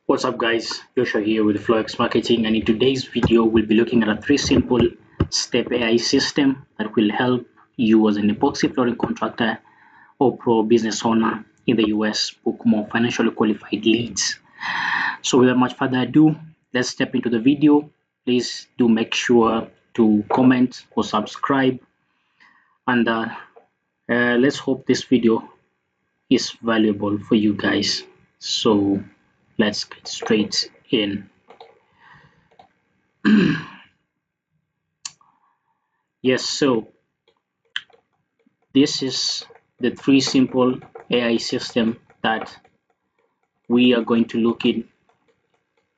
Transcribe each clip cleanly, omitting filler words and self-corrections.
What's up guys, Joshua here with Florex Marketing, and in today's video we'll be looking at a 3 simple step AI system that will help you as an epoxy flooring contractor or pro business owner in the US book more financially qualified leads. So without much further ado, let's step into the video. Please do make sure to comment or subscribe, and let's hope this video is valuable for you guys. So let's get straight in. Yes, so this is the 3 simple AI system that we are going to look in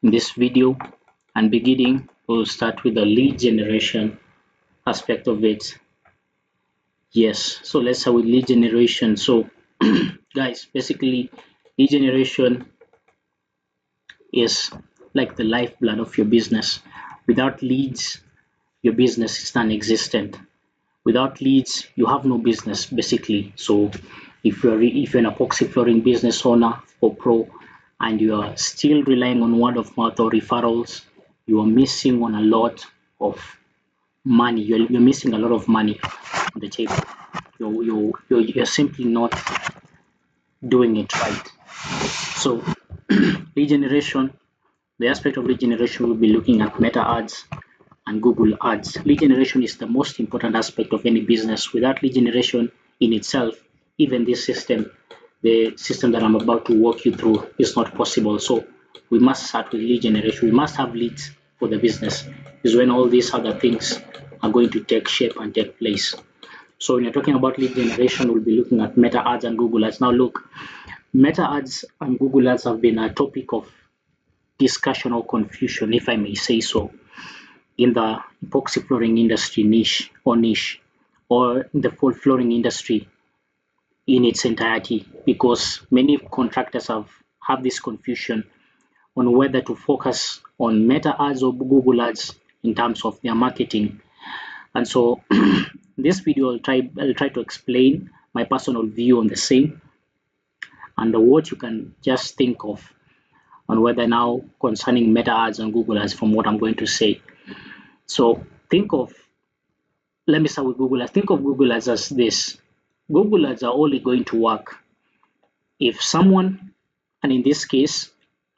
this video, and beginning we'll start with the lead generation aspect of it. Yes, so let's start with lead generation. So guys, basically lead generation is like the lifeblood of your business. Without leads, your business is non-existent. Without leads, you have no business basically. So if you're an epoxy flooring business owner or pro and you are still relying on word of mouth or referrals, you are missing on a lot of money. You're missing a lot of money on the table. You're simply not doing it right. So lead generation, the aspect of lead generation, we'll be looking at Meta ads and Google ads. Lead generation is the most important aspect of any business. Without lead generation in itself, even this system, the system that I'm about to walk you through, is not possible. So we must start with lead generation. We must have leads for the business. Is when all these other things are going to take shape and take place. So when you're talking about lead generation, we'll be looking at Meta ads and Google ads. Now look, Meta ads and Google ads have been a topic of discussion or confusion, if I may say so, in the epoxy flooring industry niche, or in the full flooring industry in its entirety, because many contractors have this confusion on whether to focus on Meta ads or Google ads in terms of their marketing. And so this video I'll try to explain my personal view on the same and what you can just think of on whether now concerning Meta ads and Google ads from what I'm going to say. So let me start with Google ads. Think of Google ads as this. Google ads are only going to work if someone, and in this case,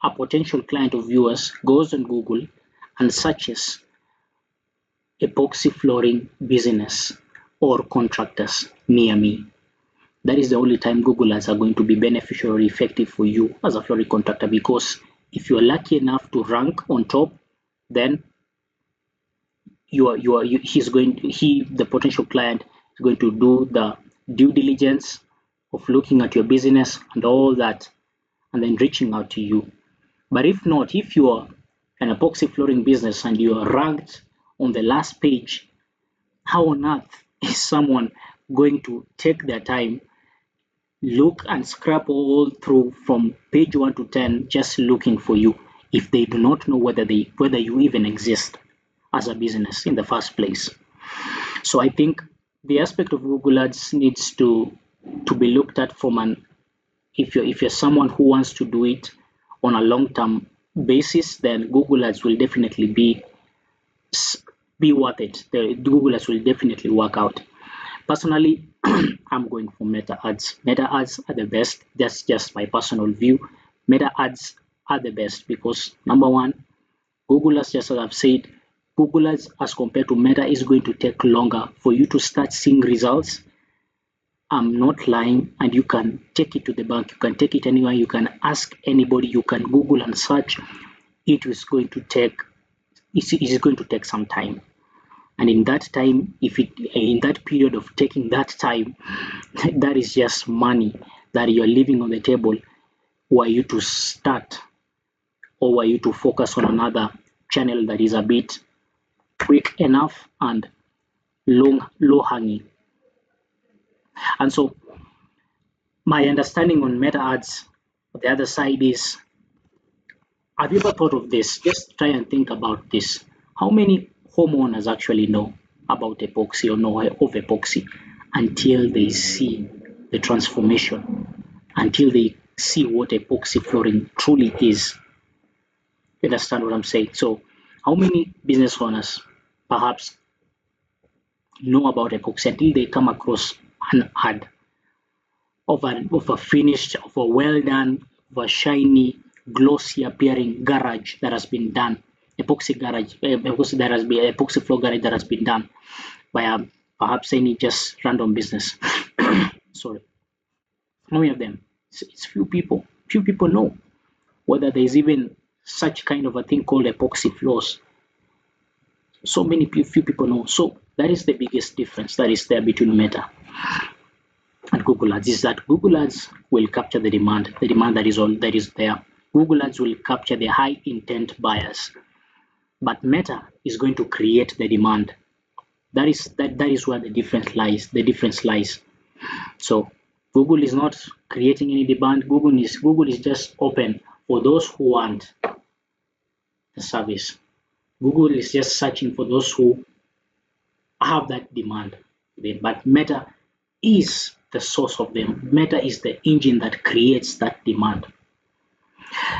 a potential client of yours, goes on Google and searches epoxy flooring business or contractors near me. That is the only time Google ads are going to be beneficial or effective for you as a flooring contractor, because if you are lucky enough to rank on top, then the potential client is going to do the due diligence of looking at your business and all that, and then reaching out to you. But if not, if you are an epoxy flooring business and you are ranked on the last page, how on earth is someone going to take their time, look and scrap all through from page 1 to 10 just looking for you, if they do not know whether you even exist as a business in the first place? So I think the aspect of Google ads needs to be looked at from an, if you're someone who wants to do it on a long-term basis, then Google ads will definitely be worth it. The Google ads will definitely work out. Personally, I'm going for Meta ads. Meta ads are the best. That's just my personal view. Meta ads are the best because, number one, Google ads, just as I've said, Google ads as compared to Meta is going to take longer for you to start seeing results. I'm not lying, and you can take it to the bank. You can take it anywhere. You can ask anybody. You can Google and search. It is going to take some time. And in that time, in that period of taking that time, that is just money that you're leaving on the table. Were you to start, or were you to focus on another channel that is a bit quick enough and low hanging? And so my understanding on Meta ads, the other side is, have you ever thought of this? Just try and think about this. How many homeowners actually know about epoxy or know of epoxy until they see the transformation, until they see what epoxy flooring truly is? You understand what I'm saying? So how many business owners perhaps know about epoxy until they come across an ad of a finished, of a well done, of a shiny, glossy appearing garage that has been done, epoxy floor garage that has been done by perhaps any just random business. Sorry, how many of them? It's few people. Few people know whether there is even such kind of a thing called epoxy floors. So many few people know. So that is the biggest difference that is there between Meta and Google Ads, is that Google Ads will capture the demand that is there. Google Ads will capture the high intent buyers, but Meta is going to create the demand. That is where the difference lies. So Google is not creating any demand. Google is just open for those who want the service. Google is just searching for those who have that demand. But Meta is the source of them. Meta is the engine that creates that demand.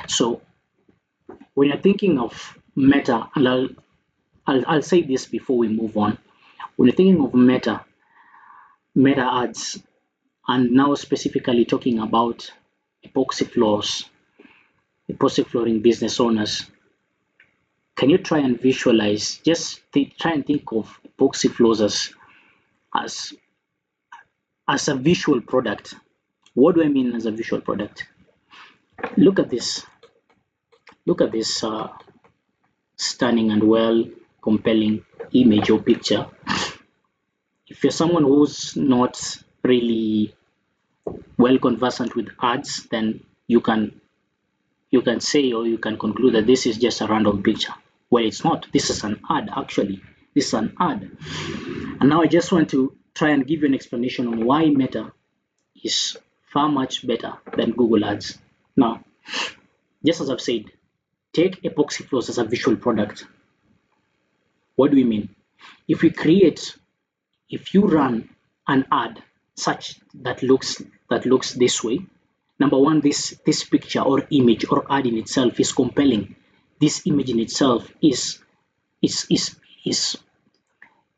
So when you're thinking of Meta, and I'll say this before we move on. When you're thinking of Meta ads, and now specifically talking about epoxy flooring business owners, can you try and visualize? Just try and think of epoxy floors as a visual product. What do I mean as a visual product? Look at this. Look at this stunning and well compelling image or picture. If you're someone who's not really well conversant with ads, then you can say, or you can conclude that this is just a random picture. Well, it's not. This is an ad, actually. This is an ad. And now I just want to try and give you an explanation on why Meta is far much better than Google Ads. Now, just as I've said, take epoxy floors as a visual product. What do we mean? If you run an ad such that looks this way, number one, this picture or image or ad in itself is compelling. This image in itself is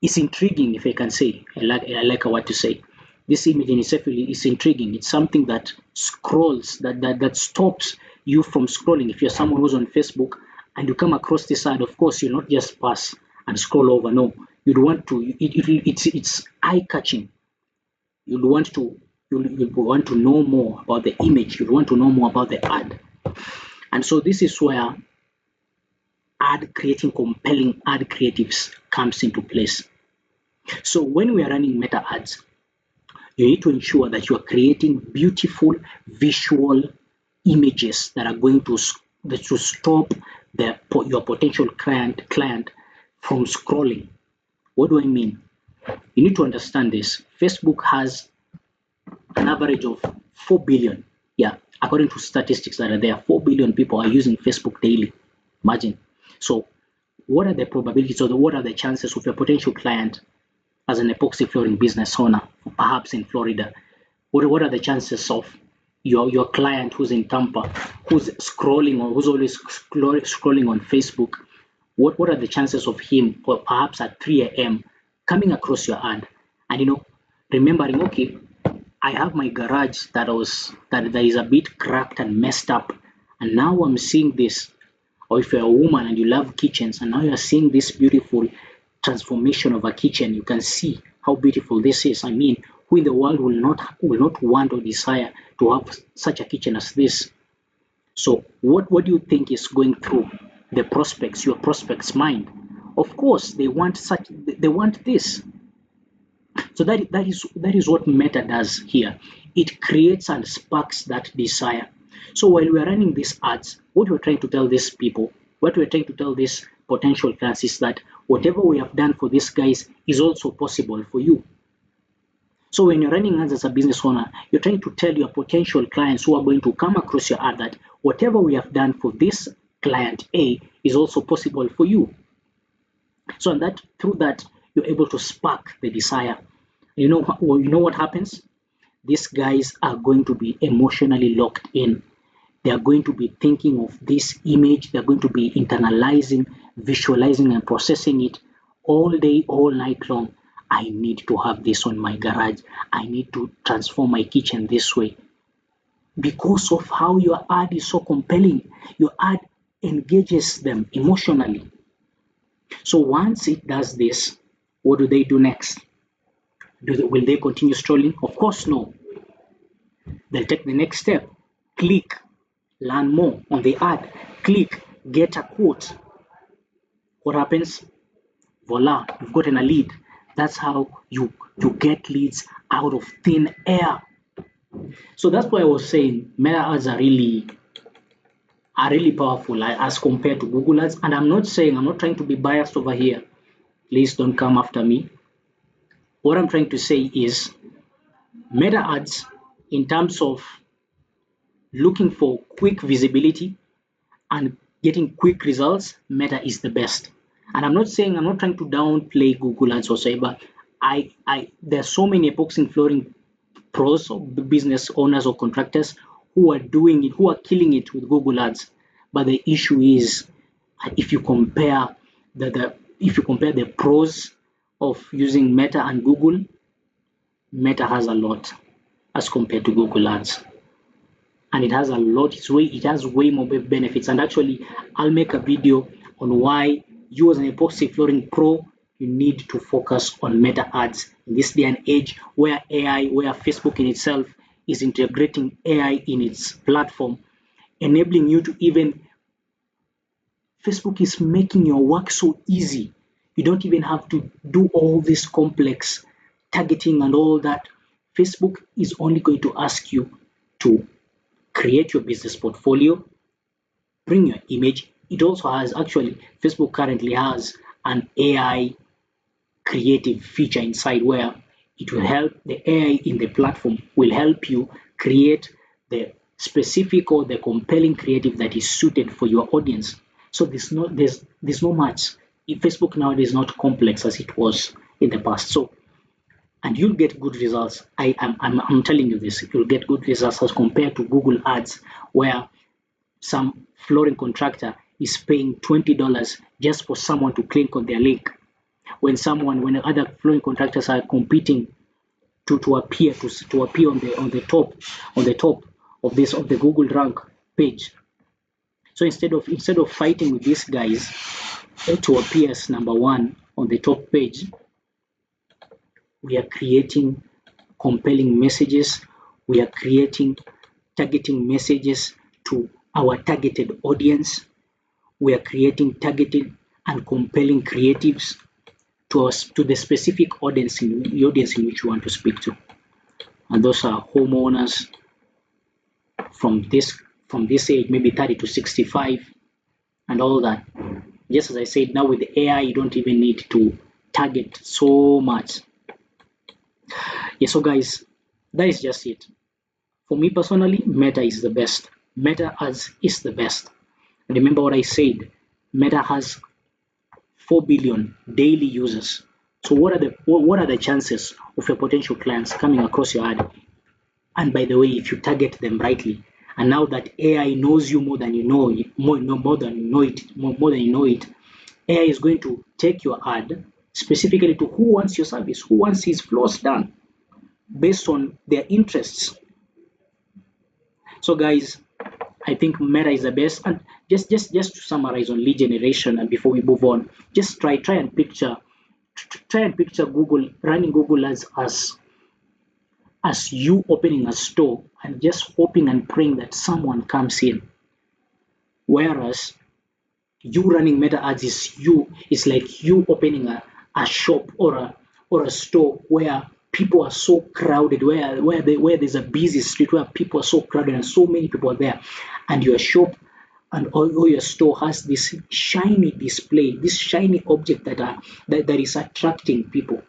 intriguing, if I can say. I like a word to say. This image in itself is intriguing. It's something that scrolls, that stops you from scrolling. If you're someone who's on Facebook and you come across this ad, of course, you'll not just pass and scroll over. No, you'd want to. It's eye-catching. You'd want to know more about the image. You'd want to know more about the ad. And so this is where creating compelling ad creatives comes into place. So when we are running Meta ads, you need to ensure that you are creating beautiful visual images that are going to stop your potential client from scrolling. What do I mean? You need to understand this. Facebook has an average of 4 billion. Yeah, according to statistics that are there, 4 billion people are using Facebook daily. Imagine. So what are the probabilities, or what are the chances of your potential client as an epoxy flooring business owner, perhaps in Florida? What are the chances of your client who's in Tampa, who's scrolling, or who's always scrolling on Facebook? What are the chances of him, or perhaps at 3 a.m. coming across your ad and remembering, okay, I have my garage that is a bit cracked and messed up, and now I'm seeing this. Or if you're a woman and you love kitchens, and now you're seeing this beautiful transformation of a kitchen, you can see how beautiful this is. I mean, who in the world will not want or desire to have such a kitchen as this? So what do you think is going through your prospect's mind? Of course, they want this. So that is what Meta does here. It creates and sparks that desire. So while we're running these ads, what we're trying to tell these people, what we're trying to tell these potential clients is that whatever we have done for these guys is also possible for you. So when you're running ads as a business owner, you're trying to tell your potential clients who are going to come across your ad that whatever we have done for this client A is also possible for you. So through that, you're able to spark the desire. You know what happens? These guys are going to be emotionally locked in. They are going to be thinking of this image. They're going to be internalizing, visualizing, and processing it all day, all night long. I need to have this on my garage. I need to transform my kitchen this way. Because of how your ad is so compelling, your ad engages them emotionally. So once it does this, what do they do next? Will they continue strolling? Of course, no. They'll take the next step. Click, learn more on the ad. Click, get a quote. What happens? Voila, you've gotten a lead. That's how you get leads out of thin air. So that's why I was saying Meta ads are really powerful as compared to Google ads. And I'm not trying to be biased over here. Please don't come after me. What I'm trying to say is Meta ads, in terms of looking for quick visibility and getting quick results, Meta is the best. And I'm not trying to downplay Google ads whatsoever. There are so many epoxy flooring pros or business owners or contractors who are doing it, who are killing it with Google ads. But the issue is, if you compare the pros of using Meta and Google, Meta has a lot as compared to Google ads. And it has a lot, it has way more benefits. And actually, I'll make a video on why you as an epoxy flooring pro, you need to focus on Meta ads in this day and age where Facebook in itself is integrating AI in its platform, enabling you to Facebook is making your work so easy. You don't even have to do all this complex targeting and all that. Facebook is only going to ask you to create your business portfolio, bring your image. It also has, actually, Facebook currently has an AI creative feature inside where it will help, the AI in the platform will help you create the specific or the compelling creative that is suited for your audience. So there's no much. Facebook nowadays is not complex as it was in the past. So, and you'll get good results. I'm telling you this. You'll get good results as compared to Google ads, where some flooring contractor is paying $20 just for someone to click on their link. When other flooring contractors are competing to appear on the top of the Google rank page. So instead of fighting with these guys to appear as number one on the top page, we are creating compelling messages. We are creating targeting messages to our targeted audience. We are creating targeted and compelling creatives to the specific audience in which we want to speak to. And those are homeowners from this age, maybe 30 to 65 and all that. Just as I said, now with the AI, you don't even need to target so much. Yeah, so guys, that is just it. For me personally, Meta is the best. Meta ads is the best. Remember what I said, Meta has 4 billion daily users. So what are the chances of your potential clients coming across your ad? And by the way, if you target them rightly, and now that AI knows you more than you know it, AI is going to take your ad specifically to who wants your service, who wants his floors done, based on their interests. So guys, I think Meta is the best. And just to summarize on lead generation, and before we move on, just try and picture Google running Google ads as you opening a store and just hoping and praying that someone comes in. Whereas you running Meta ads is like you opening a shop or a store where people are so crowded, where there's a busy street where people are so crowded and so many people are there, and your shop and all your store has this shiny display, this shiny object that is attracting people.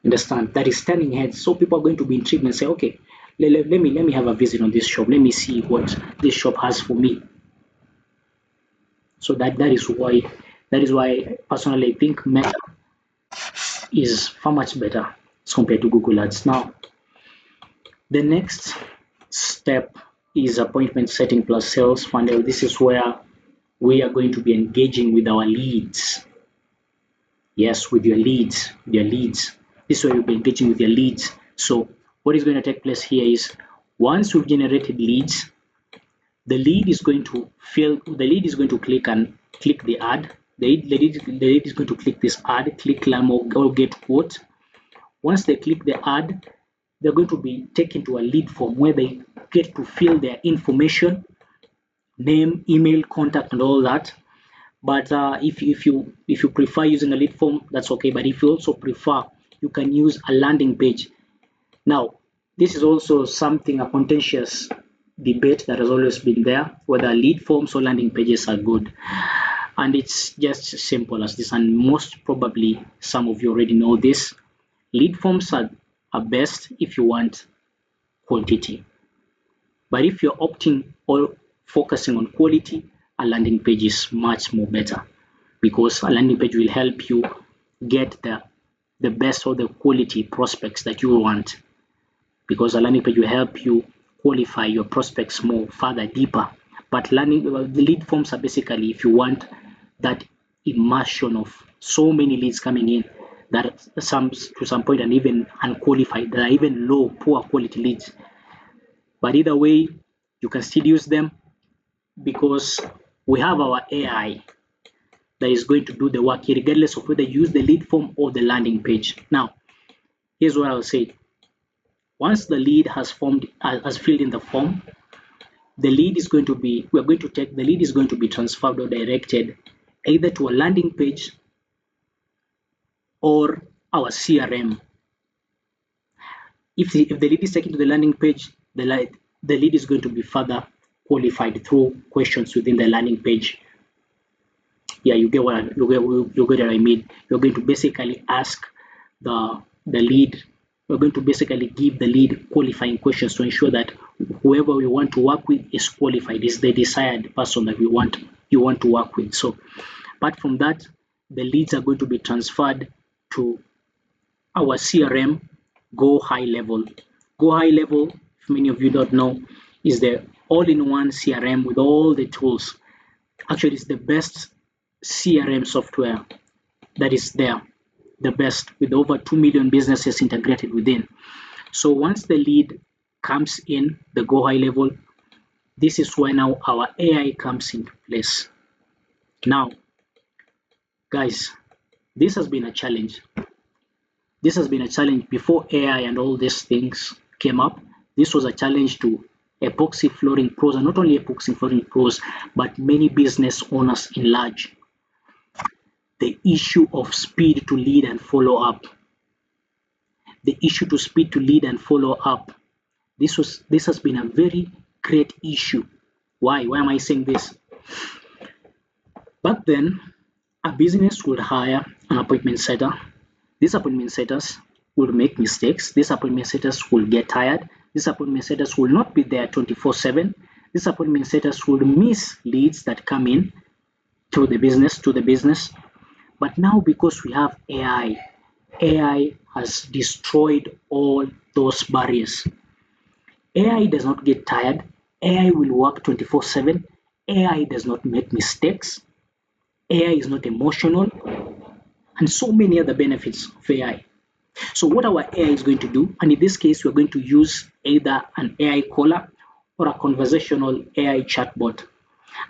Understand? That is turning heads. So people are going to be intrigued and say, okay, let me have a visit on this shop. Let me see what this shop has for me. So that is why personally I think Meta is far much better as compared to Google Ads. Now, the next step is appointment setting plus sales funnel. This is where we are going to be engaging with our leads. Yes, with your leads, This is where you'll be engaging with your leads. So what is going to take place here is once you've generated leads, the lead is going to click the ad. The lead is going to click this ad, click learn more or get quote. Once they click the ad, they're going to be taken to a lead form where they get to fill their information, name, email, contact, and all that. But if you prefer using a lead form, that's okay. But if you also prefer, you can use a landing page. Now, this is also a contentious debate that has always been there, whether lead forms or landing pages are good. And it's just simple as this, and most probably some of you already know this. Lead forms are best if you want quantity. But if you're opting or focusing on quality, a landing page is much more better, because a landing page will help you get the best or the quality prospects that you want, because a landing page will help you qualify your prospects more further deeper. But the lead forms are basically if you want that immersion of so many leads coming in that to some point and even unqualified, that are even low, poor quality leads. But either way, you can still use them because we have our AI that is going to do the work here, regardless of whether you use the lead form or the landing page. Now, here's what I'll say. Once the lead has filled in the form, the lead is going to be transferred or directed either to a landing page or our CRM. If the lead is taken to the landing page, the lead is going to be further qualified through questions within the landing page. Yeah, you get what I mean. You're going to basically ask the lead. We're going to basically give the lead qualifying questions to ensure that whoever we want to work with is qualified, is the desired person that you want to work with. So apart from that, the leads are going to be transferred to our CRM, Go High Level. Go High Level, if many of you don't know, is the all-in-one CRM with all the tools. Actually, it's the best CRM software that is there, the best, with over 2 million businesses integrated within. So once the lead comes in the Go High Level, this is where now our AI comes into place. Now, guys, this has been a challenge. This has been a challenge before AI and all these things came up. This was a challenge to epoxy flooring pros, and not only epoxy flooring pros, but many business owners in large. The issue of speed to lead and follow up. The issue to speed to lead and follow up. This has been a very great issue. Why? Why am I saying this? Back then, a business would hire an appointment setter. These appointment setters will make mistakes. These appointment setters will get tired. These appointment setters will not be there 24/7. These appointment setters will miss leads that come in to the business. But now, because we have AI has destroyed all those barriers. AI does not get tired. AI will work 24/7. AI does not make mistakes. AI is not emotional, and so many other benefits of AI. So what our AI is going to do, and in this case, we're going to use either an AI caller or a conversational AI chatbot.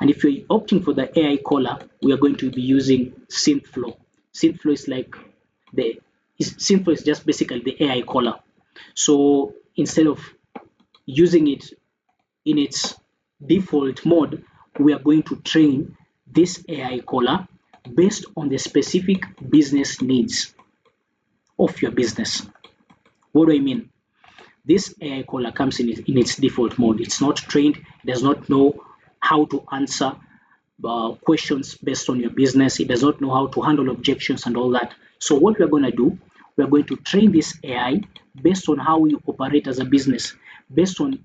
And if you're opting for the AI caller, we are going to be using SynthFlow. SynthFlow is just basically the AI caller. So instead of using it in its default mode, we are going to train this AI caller based on the specific business needs of your business. What do I mean? This AI caller comes in its default mode. It's not trained. It does not know how to answer questions based on your business. It does not know how to handle objections and all that. So what we're going to do, we're going to train this AI based on how you operate as a business, based on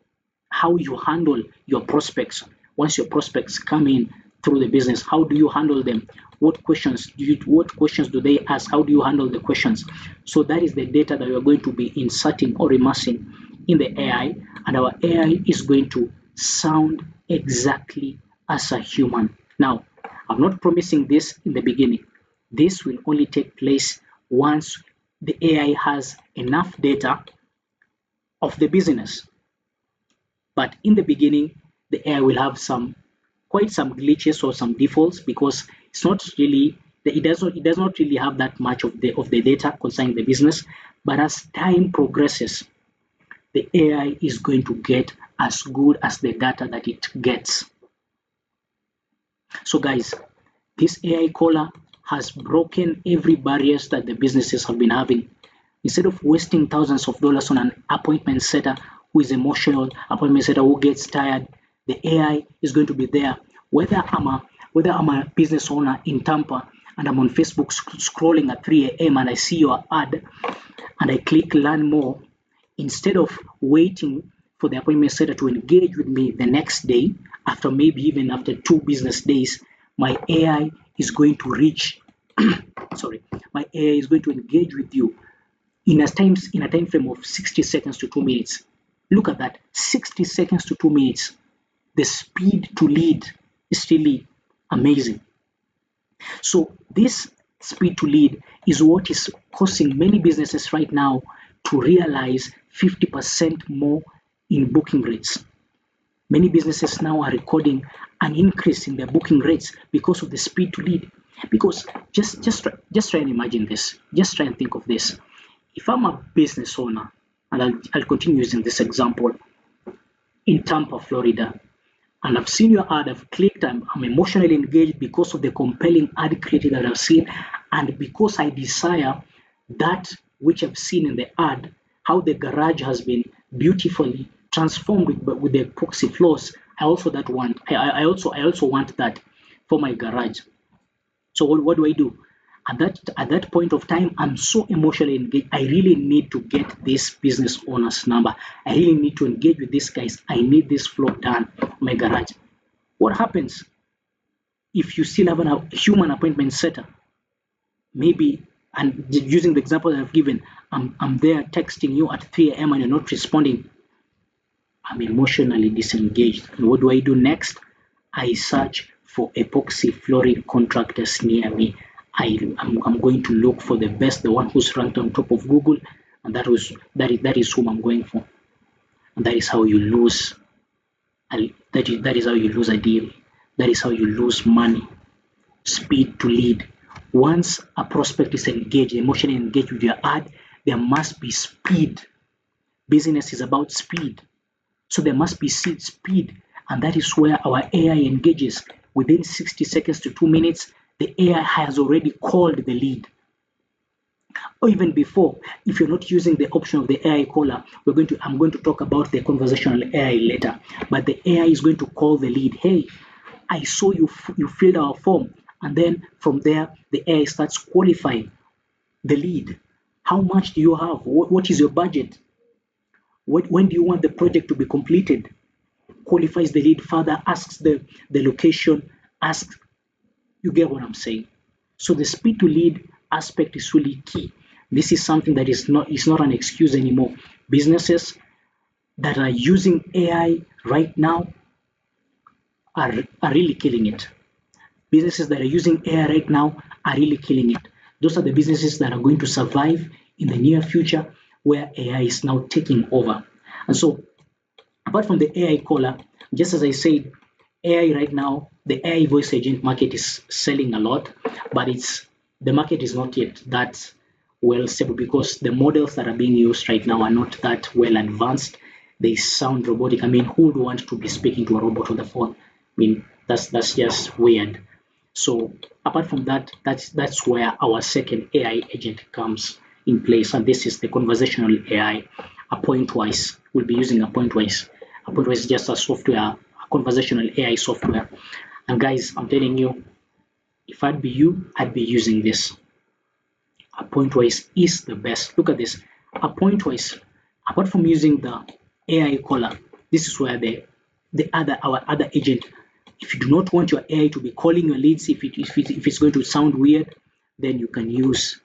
how you handle your prospects. Once your prospects come in through the business, how do you handle them? What questions do they ask? How do you handle the questions? So that is the data that we are going to be inserting or immersing in the AI, and our AI is going to sound exactly as a human. Now, I'm not promising this in the beginning. This will only take place once the AI has enough data of the business. But in the beginning, the AI will have quite some glitches or some defaults because it's not really it does not really have that much of the data concerning the business. But as time progresses, the AI is going to get as good as the data that it gets. So guys, this AI caller has broken every barriers that the businesses have been having. Instead of wasting thousands of dollars on an appointment setter who is emotional, appointment setter who gets tired, the AI is going to be there. Whether I'm a business owner in Tampa and I'm on Facebook scrolling at 3 a.m. and I see your ad and I click learn more, instead of waiting for the appointment setter to engage with me the next day, after maybe even after 2 business days, my AI is going to reach, sorry, my AI is going to engage with you in a time frame of 60 seconds to 2 minutes. Look at that, 60 seconds to 2 minutes. The speed to lead is really amazing. So this speed to lead is what is causing many businesses right now to realize 50% more in booking rates. Many businesses now are recording an increase in their booking rates because of the speed to lead. Because just try and imagine this. Just try and think of this. If I'm a business owner, and I'll continue using this example, in Tampa, Florida, and I've seen your ad, I've clicked, I'm emotionally engaged because of the compelling ad creative that I've seen, and because I desire that which I've seen in the ad, how the garage has been beautifully transformed with the epoxy floors. I also want that for my garage. So what do I do? At that point of time, I'm so emotionally engaged. I really need to get this business owner's number. I really need to engage with these guys. I need this floor done in my garage. What happens if you still have a human appointment setter? Maybe, and using the example that I've given, I'm there texting you at 3 a.m. and you're not responding. I'm emotionally disengaged. And what do I do next? I search for epoxy flooring contractors near me. I'm going to look for the best, the one who's ranked on top of Google, and that is whom I'm going for. And that is how you lose. That is how you lose a deal. That is how you lose money. Speed to lead. Once a prospect is engaged, emotionally engaged with your ad, there must be speed. Business is about speed. So there must be speed, and that is where our AI engages. Within 60 seconds to 2 minutes, the AI has already called the lead. Or even before, if you're not using the option of the AI caller, I'm going to talk about the conversational AI later. But the AI is going to call the lead. Hey, I saw you filled our form, and then from there, the AI starts qualifying the lead. How much do you have? What is your budget? When do you want the project to be completed? Qualifies the lead further, asks the location, asks, you get what I'm saying. So the speed to lead aspect is really key. This is something that is not an excuse anymore. Businesses that are using AI right now are really killing it. Businesses that are using AI right now are really killing it. Those are the businesses that are going to survive in the near future where AI is now taking over. And so, apart from the AI caller, just as I said, AI right now, the AI voice agent market is selling a lot, but the market is not yet that well stable because the models that are being used right now are not that well advanced. They sound robotic. I mean, who would want to be speaking to a robot on the phone? I mean, that's just weird. So apart from that, that's where our second AI agent comes in place, and this is the conversational AI. Appointwise, we'll be using Appointwise. Appointwise is just a software, a conversational AI software. And guys, I'm telling you, if I'd be you, I'd be using this. Appointwise is the best. Look at this. Appointwise, apart from using the AI caller, this is where our other agent. If you do not want your AI to be calling your leads, if it's going to sound weird, then you can use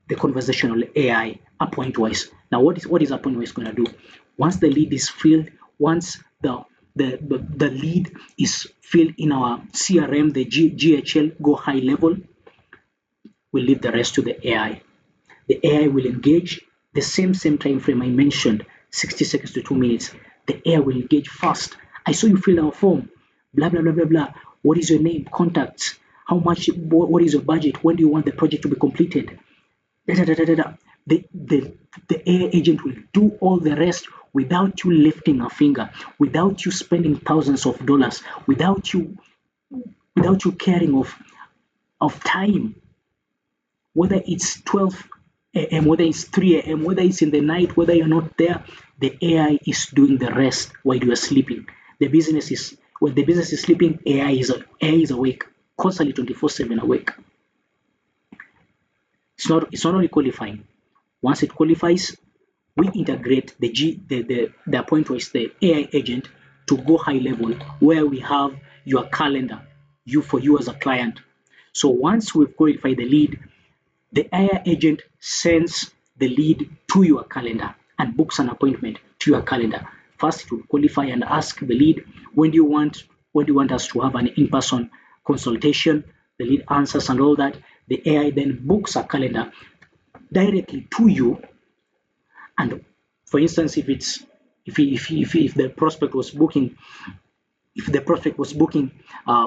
the conversational AI Appointwise. Now, what is Appointwise going to do? Once the lead is filled, once the lead is filled in our CRM, the GHL, go high level, we leave the rest to the AI. The AI will engage the same time frame I mentioned, 60 seconds to 2 minutes. The AI will engage fast. I saw you fill our form, blah, blah, blah, blah, blah. What is your name? Contacts. How much, what is your budget? When do you want the project to be completed? Da, da, da, da, da, da. The AI agent will do all the rest without you lifting a finger, without you spending thousands of dollars, without you caring of time, whether it's 12 a.m., whether it's 3 a.m., whether it's in the night, whether you're not there, the AI is doing the rest while you are sleeping. When the business is sleeping, AI is awake, constantly 24/7 awake. It's not only qualifying. Once it qualifies, we integrate the point where it's the AI agent to go high level, where we have your calendar, for you as a client. So once we've qualified the lead, the AI agent sends the lead to your calendar and books an appointment to your calendar. First, it will qualify and ask the lead, when do you want us to have an in-person consultation? The lead answers and all that. The AI then books a calendar directly to you. And for instance, if the prospect was booking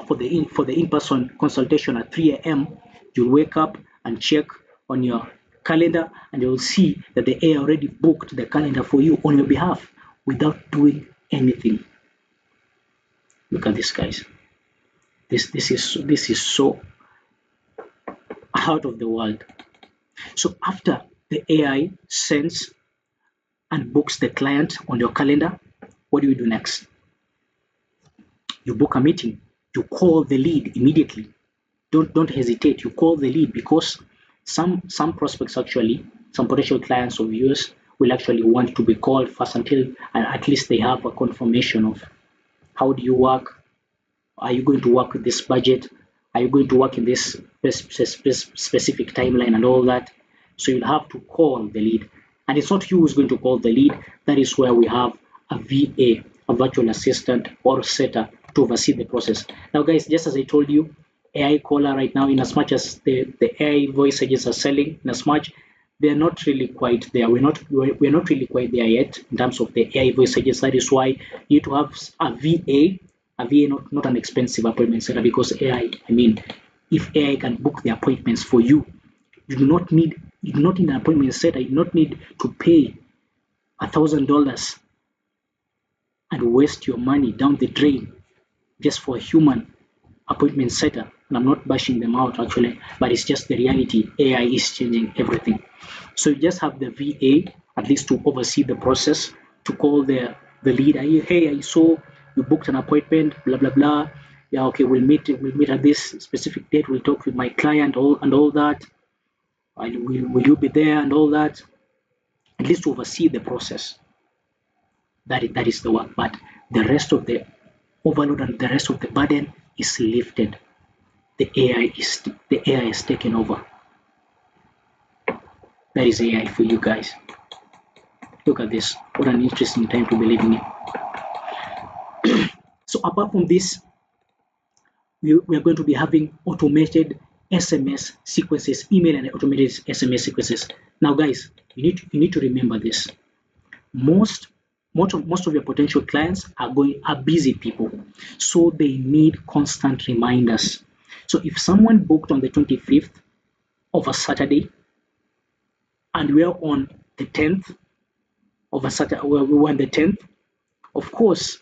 for the in-person consultation at 3 a.m., you'll wake up and check on your calendar, and you'll see that the AI already booked the calendar for you on your behalf without doing anything. Look at this, guys. This is so out of the world. So after the AI sends and books the client on your calendar, what do you do next? You book a meeting. You call the lead immediately. Don't hesitate. You call the lead, because some prospects, actually, some potential clients of yours will actually want to be called first until at least they have a confirmation of how do you work. Are you going to work with this budget? Are you going to work in this specific timeline and all that? So you'll have to call the lead. And it's not you who's going to call the lead. That is where we have a VA, a virtual assistant or setter, to oversee the process. Now, guys, just as I told you, AI caller right now, in as much as the AI voice agents are selling, in as much they're not really quite there. We're not really quite there yet in terms of the AI voice agents. That is why you need to have a VA, not an expensive appointment setter, because AI, if AI can book the appointments for you, you do not need an appointment setter. You do not need to pay $1,000 and waste your money down the drain just for a human appointment setter. And I'm not bashing them out, actually, but it's just the reality. AI is changing everything. So you just have the VA, at least to oversee the process, to call the lead. Hey, I saw you booked an appointment, blah blah blah. Yeah, okay, we'll meet at this specific date. We'll talk with my client, all that. Will you be there and all that? At least to oversee the process. That is the work. But the rest of the overload and the rest of the burden is lifted. The AI is taken over. That is AI for you guys. Look at this. What an interesting time to be living in. So apart from this, we are going to be having automated SMS sequences, email and automated SMS sequences. Now, guys, you need to remember this. Most of your potential clients are busy people, so they need constant reminders. So if someone booked on the 25th of a Saturday, and we are on the 10th of a Saturday, we were on the 10th, of course,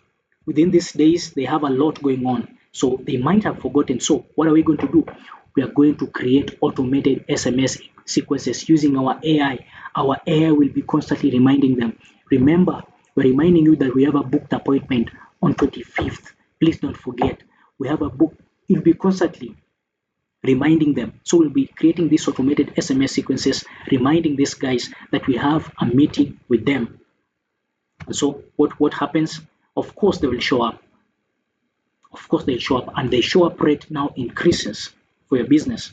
within these days they have a lot going on, so they might have forgotten. So what are we going to do? We are going to create automated SMS sequences using our AI. Our AI will be constantly reminding them. Remember, we're reminding you that we have a booked appointment on 25th. Please don't forget. We have a book. You'll be constantly reminding them. So we'll be creating these automated SMS sequences, reminding these guys that we have a meeting with them. And so what happens? Of course they will show up. Of course they'll show up, and the show up rate now increases for your business.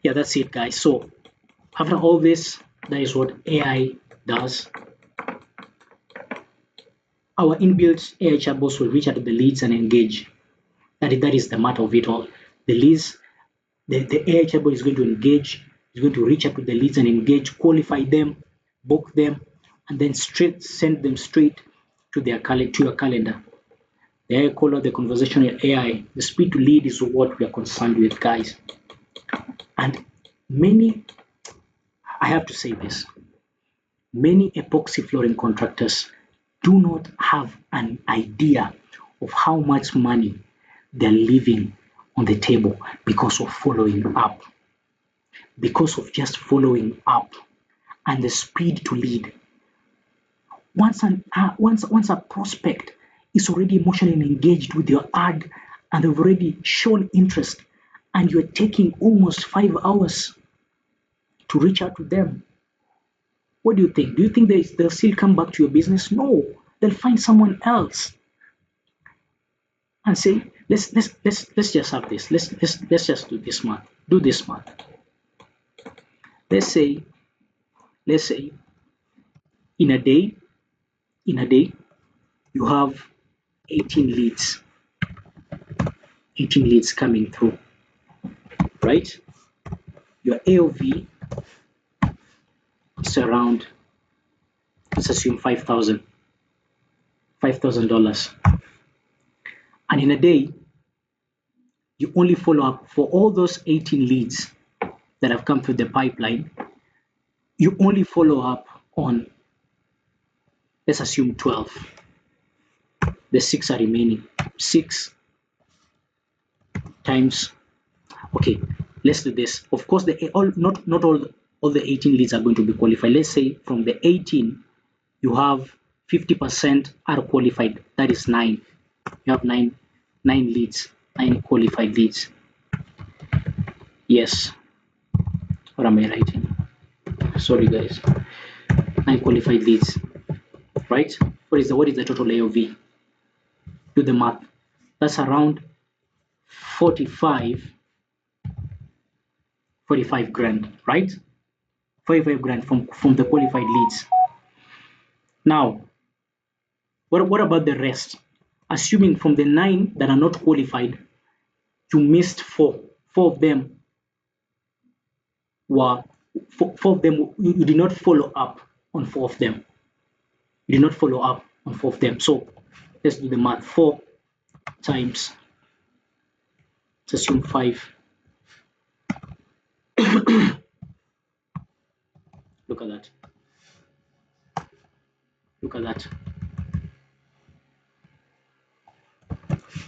Yeah, that's it, guys. So after all this, that is what AI does. our inbuilt AI chatbots will reach out to the leads and engage. That is the matter of it all. The leads, the AI chatbot is going to engage, is going to reach out to the leads and engage, qualify them, book them, and then send them straight to your calendar. The AI caller, the conversational AI, the speed to lead is what we are concerned with, guys. And I have to say this, many epoxy flooring contractors do not have an idea of how much money they're leaving on the table because of following up, because of just following up and the speed to lead. Once a prospect is already emotionally engaged with your ad and they've already shown interest and you're taking almost 5 hours to reach out to them, what do you think? Do you think they'll still come back to your business? No, they'll find someone else and say, let's just have this. Let's just do this month. Do this month. Let's say in a day you have 18 leads coming through, right? Your AOV is around, let's assume $5,000. And in a day, you only follow up for all those 18 leads that have come through the pipeline. You only follow up on, let's assume 12. The 6 are remaining. 6 times, okay, let's do this. Of course, not all the 18 leads are going to be qualified. Let's say from the 18, you have 50% are qualified. That is 9. You have 9 leads, 9 qualified leads. Yes. What am I writing? Sorry, guys. 9 qualified leads, right? What is the total AOV? Do the math. That's around 45 grand, right? 45 grand from the qualified leads. Now, what about the rest? Assuming from the 9 that are not qualified, you missed 4. 4 of them were you did not follow up on 4 of them. You did not follow up on 4 of them. So let's do the math. 4 times, let's assume 5. Look at that. Look at that.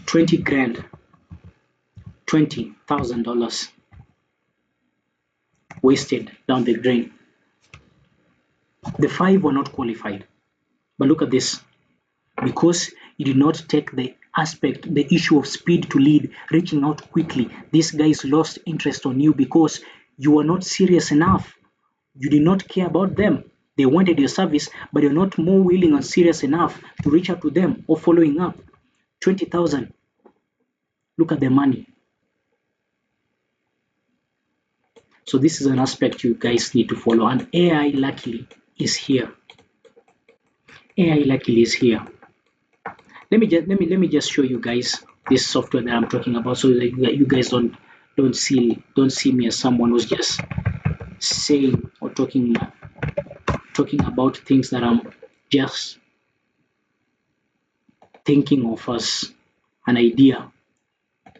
20 grand. $20,000 wasted down the drain. The 5 were not qualified. But look at this. Because you did not take the issue of speed to lead, reaching out quickly, these guys lost interest on you because you were not serious enough. You did not care about them. They wanted your service, but you're not more willing or serious enough to reach out to them or following up. 20,000. Look at the money. So this is an aspect you guys need to follow, and AI luckily is here. AI luckily is here. Let me just show you guys this software that I'm talking about, so that you guys don't see me as someone who's just saying or talking about things that I'm just thinking of as an idea.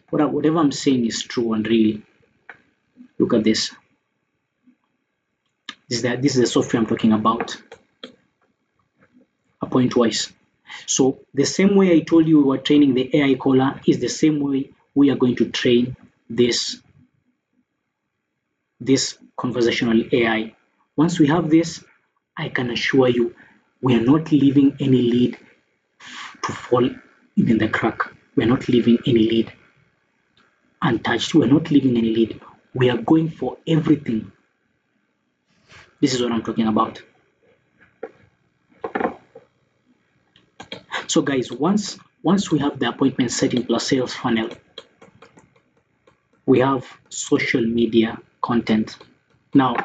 Whatever I'm saying is true and real. Look at this. This is the software I'm talking about. A pointwise. So the same way I told you we were training the AI caller is the same way we are going to train this conversational AI. Once we have this, I can assure you we are not leaving any lead to fall in the crack. We are not leaving any lead untouched. We are not leaving any lead. We are going for everything. This is what I'm talking about. So guys, once we have the appointment setting plus sales funnel, we have social media content. Now,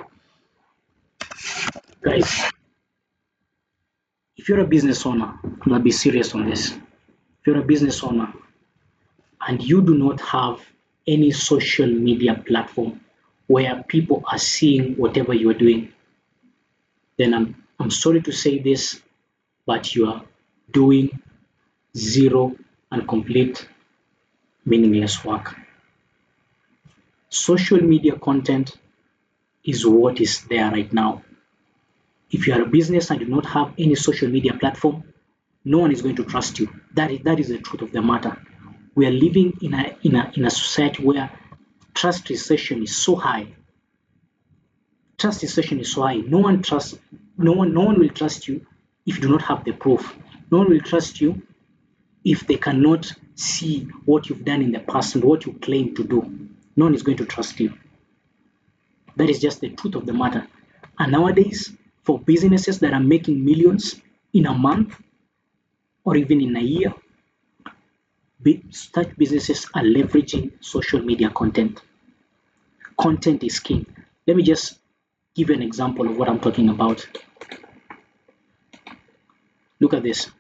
guys, if you're a business owner, and I'll be serious on this, if you're a business owner and you do not have any social media platform where people are seeing whatever you are doing, then I'm sorry to say this, but you are doing zero and complete meaningless work. Social media content is what is there right now. If you are a business and do not have any social media platform, no one is going to trust you. That is the truth of the matter. We are living in a society where trust recession is so high. Trust recession is so high. No one will trust you if you do not have the proof. No one will trust you if they cannot see what you've done in the past and what you claim to do. No one is going to trust you. That is just the truth of the matter. And nowadays, for businesses that are making millions in a month or even in a year, such businesses are leveraging social media content. Content is king. Let me just give you an example of what I'm talking about. Look at this.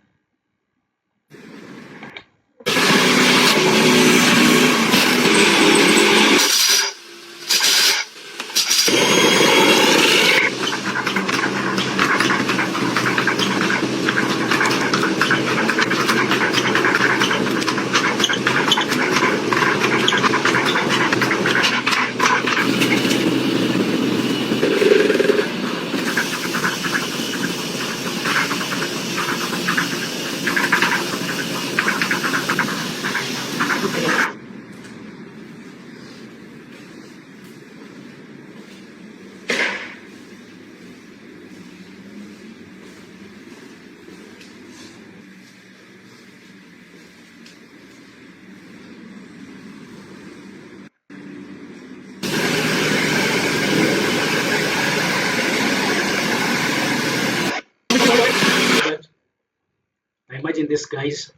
I imagine these guys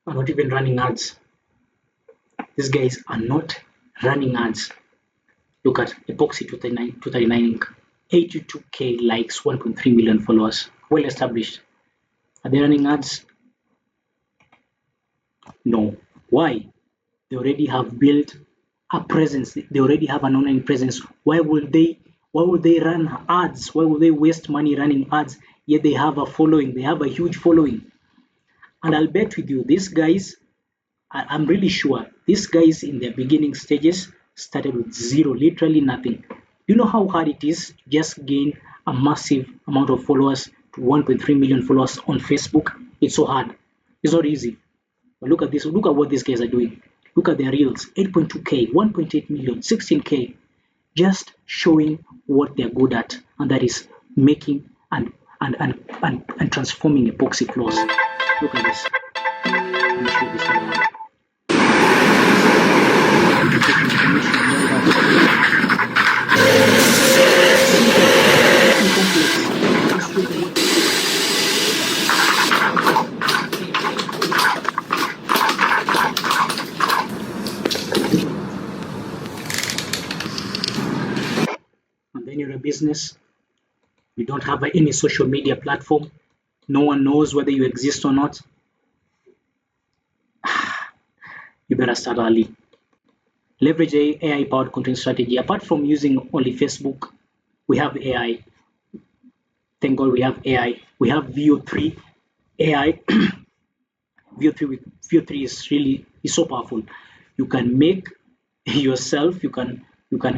are not even running ads. These guys are not running ads. Look at Epoxy 239 Inc. 82k likes, 1.3 million followers. Well established. Are they running ads? No. Why? They already have built a presence. They already have an online presence. Why would they run ads? Why would they waste money running ads? Yet they have a following. They have a huge following. And I'll bet with you, these guys, I'm really sure, these guys in their beginning stages started with zero, literally nothing. Do you know how hard it is to just gain a massive amount of followers to 1.3 million followers on Facebook? It's so hard. It's not easy. But look at this. Look at what these guys are doing. Look at their reels. 8.2k, 1.8 million, 16k. Just showing what they're good at, and that is making and transforming epoxy floors. Look at this. Let me show this around. And then you're a business, you don't have any social media platform, no one knows whether you exist or not. You better start early. Leverage AI powered content strategy. Apart from using only Facebook, we have AI. Thank God we have AI. We have VO3 AI. VO3 is so powerful. You can make yourself, you can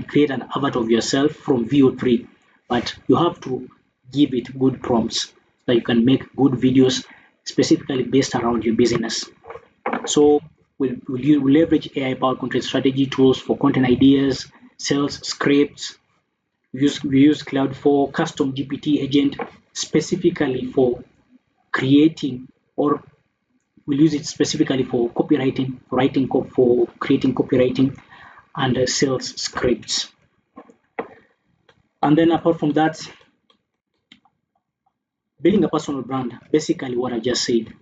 create an avatar of yourself from VO3, but you have to give it good prompts so you can make good videos specifically based around your business. So we'll leverage AI powered content strategy tools for content ideas, sales scripts. We use Cloud for custom GPT agent specifically for creating, or we'll use it specifically for copywriting, for creating copywriting and sales scripts. And then apart from that, building a personal brand, basically what I just said.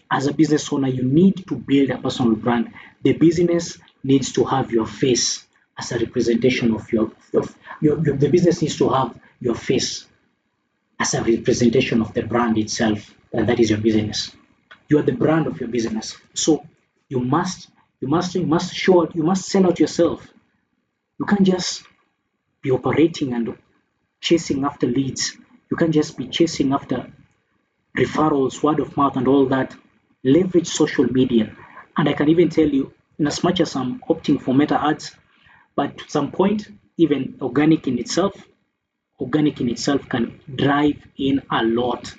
As a business owner, you need to build a personal brand. The business needs to have your face as a representation of the business needs to have your face. as a representation of the brand itself, and that is your business. You are the brand of your business. So you must sell out yourself. You can't just be operating and chasing after leads. You can't just be chasing after referrals, word of mouth, and all that. Leverage social media. And I can even tell you, in as much as I'm opting for meta ads, but to some point, even organic in itself can drive in a lot.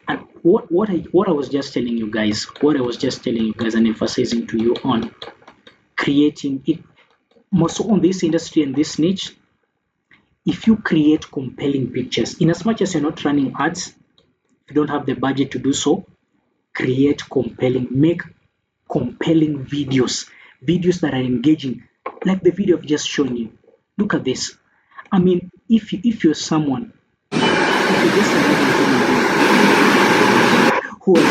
And what I was just telling you guys, and emphasizing to you on creating it, more so on this industry and this niche, if you create compelling pictures, in as much as you're not running ads, if you don't have the budget to do so, make compelling videos that are engaging, like the video I've just shown you. Look at this. I mean, if you're someone, if you're just another human being who has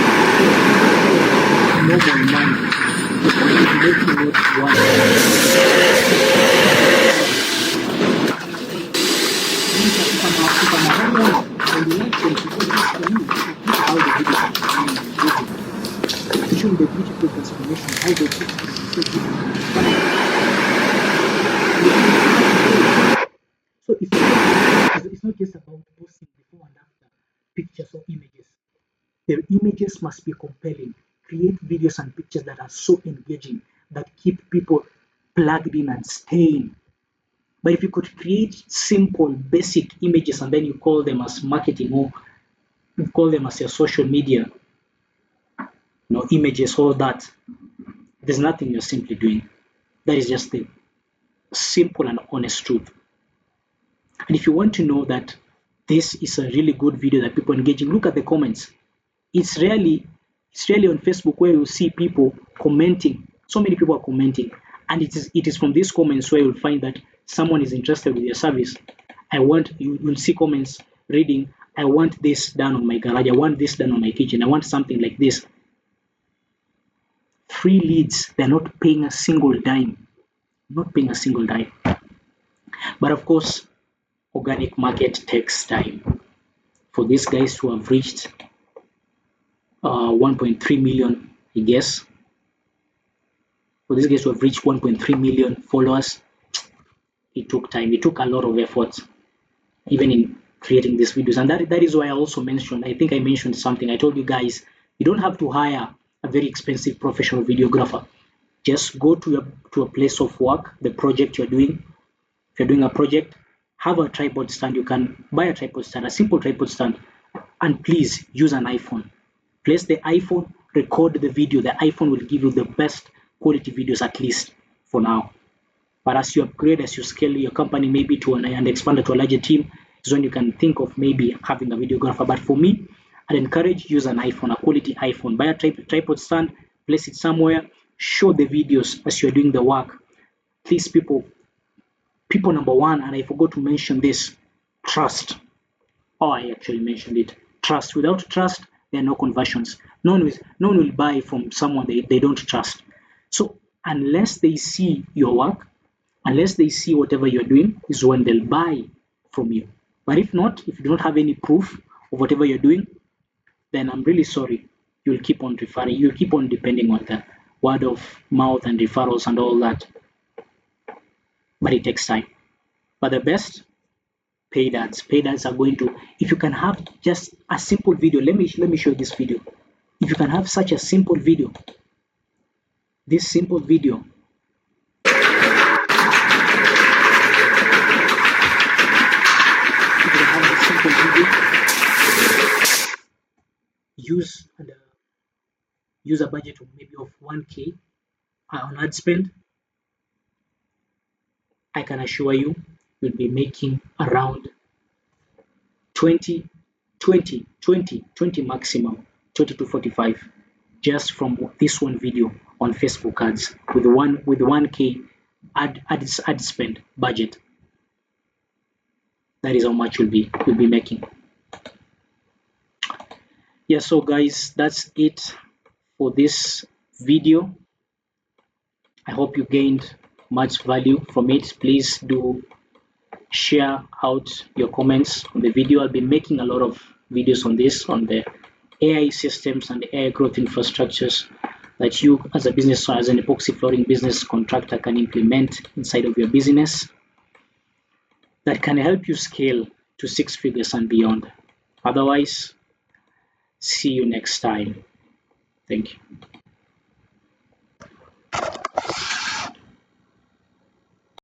normal mind, making it one. If I'm a homeowner, I would like them to do this for me. How the video is showing the beautiful transformation, how the picture is so beautiful. So it's not just about posting before and after pictures or images. The images must be compelling. Create videos and pictures that are so engaging that keep people plugged in and staying. But if you could create simple, basic images and then you call them as marketing or you call them as your social media, images, all that, there's nothing you're simply doing. That is just the simple and honest truth. And if you want to know that this is a really good video that people are engaging, look at the comments. It's rarely on Facebook where you see people commenting. So many people are commenting, and it is from these comments where you'll find that someone is interested with your service. You'll see comments reading, I want this done on my garage, I want this done on my kitchen, I want something like this. Free leads, they're not paying a single dime. But of course, organic market takes time. For these guys to have reached 1.3 million, I guess. For these guys to have reached 1.3 million followers, it took time. It took a lot of effort, even in creating these videos. And that is why I also mentioned, I think I mentioned something. I told you guys, you don't have to hire a very expensive professional videographer. Just go to a place of work, the project you're doing. If you're doing a project, have a tripod stand. You can buy a tripod stand, a simple tripod stand, and please use an iPhone. Place the iPhone, record the video. The iPhone will give you the best quality videos, at least for now. But as you upgrade, as you scale your company maybe and expand it to a larger team, is when you can think of maybe having a videographer. But for me, I'd encourage use an iPhone, a quality iPhone. Buy a tripod stand, place it somewhere, show the videos as you're doing the work. Please, people, number one, and I forgot to mention this, trust. Oh, I actually mentioned it. Trust. Without trust, there are no conversions. No one will buy from someone they don't trust. So unless they see your work, unless they see whatever you're doing, is when they'll buy from you. But if not, if you don't have any proof of whatever you're doing, then I'm really sorry. You'll keep on referring. You'll keep on depending on the word of mouth and referrals and all that. But it takes time. But the best, paid ads. Paid ads are going to, if you can have just a simple video, let me show you this video. If you can have such a simple video, this simple video, if you can have a simple video, use a budget of maybe of 1K on ad spend, I can assure you, you'll be making around 20 maximum, 20 to 45, just from this one video on Facebook ads with 1K ad spend budget. That is how much you'll be making. Yeah, so guys, that's it for this video. I hope you gained much value from it. Please do share out your comments on the video. I'll be making a lot of videos on this, on the AI systems and the AI growth infrastructures that you as a business or as an epoxy flooring business contractor can implement inside of your business that can help you scale to 6 figures and beyond. Otherwise, see you next time. Thank you.